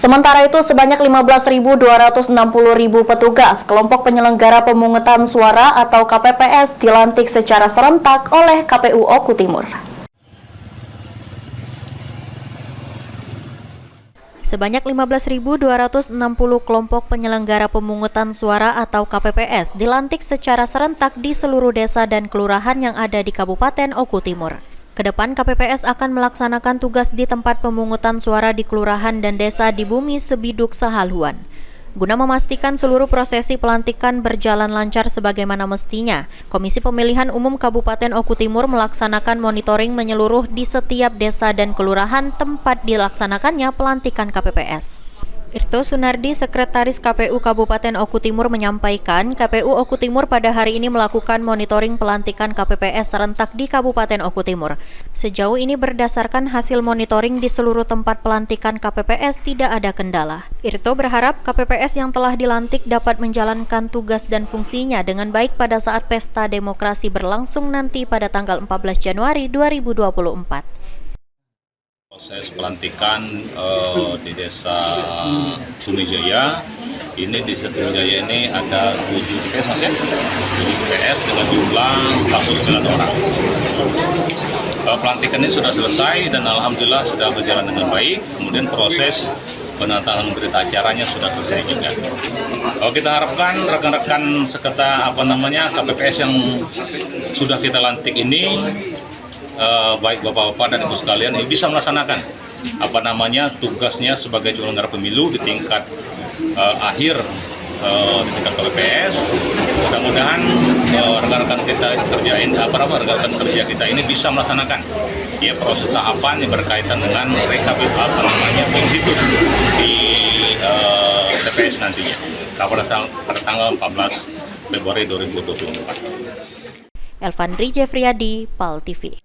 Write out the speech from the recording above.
Sementara itu, sebanyak 15.260.000 petugas kelompok penyelenggara pemungutan suara atau KPPS dilantik secara serentak oleh KPU Oku Timur. Sebanyak 15.260 kelompok penyelenggara pemungutan suara atau KPPS dilantik secara serentak di seluruh desa dan kelurahan yang ada di Kabupaten Oku Timur. Kedepan KPPS akan melaksanakan tugas di tempat pemungutan suara di kelurahan dan desa di Bumi Sebiduk Sahaluan. Guna memastikan seluruh prosesi pelantikan berjalan lancar sebagaimana mestinya, Komisi Pemilihan Umum Kabupaten Oku Timur melaksanakan monitoring menyeluruh di setiap desa dan kelurahan tempat dilaksanakannya pelantikan KPPS. Irto Sunardi, Sekretaris KPU Kabupaten Oku Timur menyampaikan, KPU Oku Timur pada hari ini melakukan monitoring pelantikan KPPS serentak di Kabupaten Oku Timur. Sejauh ini berdasarkan hasil monitoring di seluruh tempat pelantikan KPPS tidak ada kendala. Irto berharap KPPS yang telah dilantik dapat menjalankan tugas dan fungsinya dengan baik pada saat pesta demokrasi berlangsung nanti pada tanggal 14 Januari 2024. Proses pelantikan di Desa Sumijaya, di Desa Sumijaya ini ada 7 TPS Mas ya, 7 TPS dengan jumlah 49 orang. Pelantikan ini sudah selesai dan alhamdulillah sudah berjalan dengan baik. Kemudian proses penandatanganan berita acaranya sudah selesai juga. Kita harapkan rekan-rekan KPPS yang sudah kita lantik ini, baik bapak-bapak dan ibu sekalian ini bisa melaksanakan tugasnya sebagai penyelenggara pemilu di tingkat akhir di tingkat KPPS. Mudah-mudahan rekan-rekan kerja kita ini bisa melaksanakan proses tahapan yang berkaitan dengan penghitung di TPS nantinya pada tanggal 14 Februari 2024. Elvandri Jeffriyadi, PAL TV.